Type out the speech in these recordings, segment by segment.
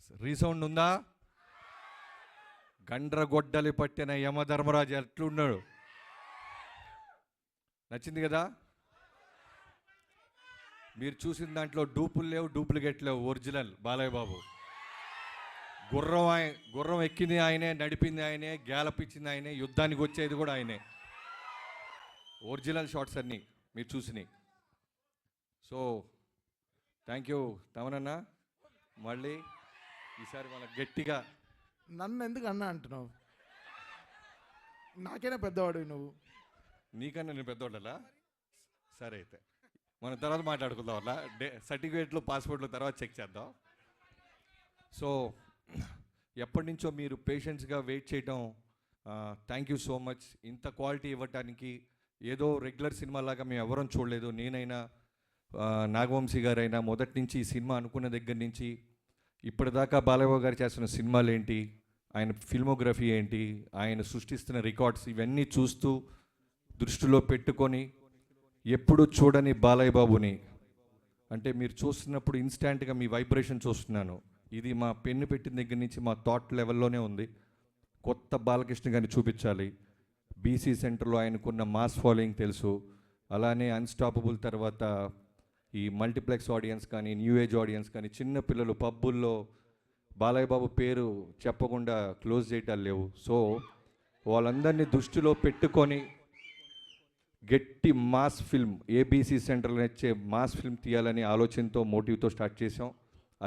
Resound ఉందా? గండ్రగొడ్డలి పట్టిన యమధర్మరాజు ఎట్లున్నాడు? నచ్చింది కదా? మీరు చూసిన దాంట్లో డూపులు లేవు, డూప్లికేట్ లేవు, ఒరిజినల్ బాలయ్య బాబు. గుర్రం ఎక్కింది ఆయనే, నడిపింది ఆయనే, గ్యాలప్ ఇచ్చింది ఆయనే, యుద్ధానికి వచ్చేది కూడా ఆయనే. ఒరిజినల్ షాట్స్ అన్నీ మీరు చూసినాయి. సో థ్యాంక్ యూ తమనన్న. మళ్ళీ ఈసారి వాళ్ళ గట్టిగా. నన్ను ఎందుకు అన్నా అంటున్నావు? నాకైనా పెద్దవాడు నువ్వు. నీకన్నా నేను పెద్దవాళ్ళలా? సరే అయితే మనం తర్వాత మాట్లాడుకుందాం. అలా సర్టిఫికేట్లు పాస్పోర్ట్లు తర్వాత చెక్ చేద్దాం. సో ఎప్పటి నుంచో మీరు పేషెంట్స్గా వెయిట్ చేయడం, థ్యాంక్ యూ సో మచ్. ఇంత క్వాలిటీ ఇవ్వటానికి ఏదో రెగ్యులర్ సినిమా లాగా మేము ఎవరం చూడలేదు. నేనైనా నాగవంశీ గారైనా మొదటి నుంచి ఈ సినిమా అనుకున్న దగ్గర నుంచి ఇప్పటిదాకా బాలయ్య గారు చేస్తున్న సినిమాలు ఏంటి, ఆయన ఫిల్మోగ్రఫీ ఏంటి, ఆయన సృష్టిస్తున్న రికార్డ్స్ ఇవన్నీ చూస్తూ దృష్టిలో పెట్టుకొని ఎప్పుడు చూడని బాలయ్య బాబుని అంటే మీరు చూస్తున్నప్పుడు ఇన్స్టాంట్గా మీ వైబ్రేషన్ చూస్తున్నాను. ఇది మా పెన్ను పెట్టిన దగ్గర నుంచి మా థాట్ లెవెల్లోనే ఉంది. కొత్త బాలకృష్ణ గారిని చూపించాలి. బీసీ సెంటర్లో ఆయనకున్న మాస్ ఫాలోయింగ్ తెలుసు. అలానే అన్స్టాపబుల్ తర్వాత ఈ మల్టీప్లెక్స్ ఆడియన్స్ కానీ, న్యూ ఏజ్ ఆడియన్స్ కానీ, చిన్న పిల్లలు పబ్బుల్లో బాలయ్య బాబు పేరు చెప్పకుండా క్లోజ్ చేయటాలు లేవు. సో వాళ్ళందరినీ దృష్టిలో పెట్టుకొని గట్టి మాస్ ఫిల్మ్, ఏబీసీ సెంటర్లో వచ్చే మాస్ ఫిల్మ్ తీయాలని ఆలోచనతో, మోటివ్తో స్టార్ట్ చేసాం.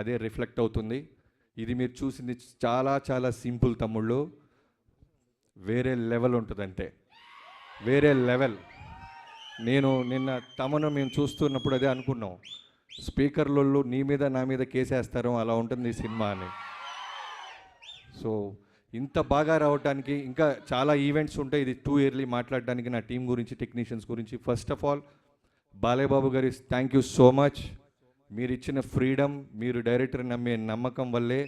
అదే రిఫ్లెక్ట్ అవుతుంది. ఇది మీరు చూసింది చాలా చాలా సింపుల్ తమ్ముళ్ళు, వేరే లెవెల్ ఉంటుందంటే వేరే లెవెల్. నేను నిన్న తమను మేము చూస్తున్నప్పుడు అదే అనుకున్నాం, స్పీకర్లలో నీ మీద నా మీద కేసేస్తారో అలా ఉంటుంది ఈ సినిమా అని. సో ఇంత బాగా రావడానికి ఇంకా చాలా ఈవెంట్స్ ఉంటాయి. ఇది టూ ఇయర్లీ మాట్లాడడానికి నా టీం గురించి, టెక్నీషియన్స్ గురించి. First of all Balayya Babu గారి థ్యాంక్ యూ సో మచ్. మీరు ఇచ్చిన ఫ్రీడమ్, మీరు డైరెక్టర్ నమ్మే నమ్మకం వల్లే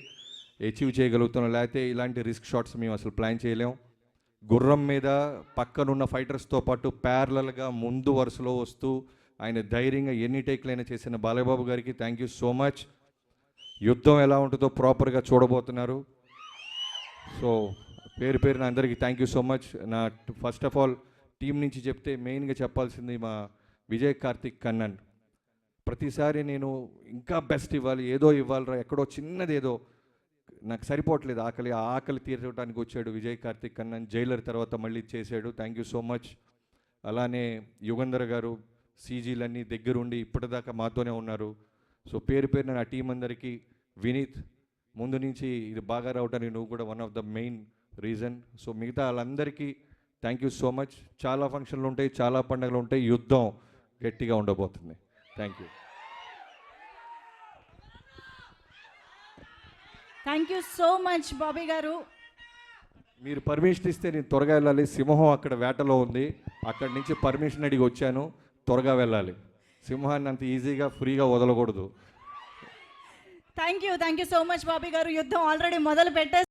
అచీవ్ చేయగలుగుతున్నాం. లేకపోతే ఇలాంటి రిస్క్ షాట్స్ మేము అసలు ప్లాన్ చేయలేం. గుర్రం మీద పక్కనున్న ఫైటర్స్తో పాటు ప్యారలల్గా ముందు వరుసలో వస్తూ ఆయన ధైర్యంగా ఎన్ని టేక్లైనా చేసిన బాలయ్య బాబు గారికి థ్యాంక్ యూ సో మచ్. యుద్ధం ఎలా ఉంటుందో ప్రాపర్గా చూడబోతున్నారు. సో పేరు పేరున అందరికీ థ్యాంక్ యూ సో మచ్. నా ఫస్ట్ ఆఫ్ ఆల్ టీం నుంచి చెప్తే మెయిన్గా చెప్పాల్సింది మా విజయ్ కార్తిక్ కన్నన్. ప్రతిసారి నేను ఇంకా బెస్ట్ ఇవ్వాలి, ఏదో ఇవ్వాలిరా, ఎక్కడో చిన్నది ఏదో నాకు సరిపోవట్లేదు, ఆకలి తీర్చడానికి వచ్చాడు విజయ్ కార్తిక్ కన్నన్. జైలర్ తర్వాత మళ్ళీ చేశాడు. Thank you so much. అలానే యుగంధర్ గారు సీజీలన్నీ దగ్గరుండి ఇప్పటిదాకా మాతోనే ఉన్నారు. సో పేరు పేరున నా టీం అందరికీ, వినీత్ ముందు నుంచి ఇది బాగా రావడానికి నువ్వు కూడా one of the main reason. So మిగతా వాళ్ళందరికీ థ్యాంక్ యూ సో మచ్. చాలా ఫంక్షన్లు ఉంటాయి, చాలా పండుగలు ఉంటాయి, యుద్ధం గట్టిగా ఉండబోతుంది. Thank you. Thank you so much Bobby గారు. మీరు పర్మిషన్ ఇస్తే నేను త్వరగా వెళ్ళాలి. సింహం అక్కడ వేటలో ఉంది, అక్కడి నుంచి పర్మిషన్ అడిగి వచ్చాను. త్వరగా వెళ్ళాలి. సింహాన్ని అంత ఈజీగా ఫ్రీగా వదలకూడదు. Thank you so much Bobby గారు. యుద్ధం ఆల్రెడీ మొదలు పెట్టేసి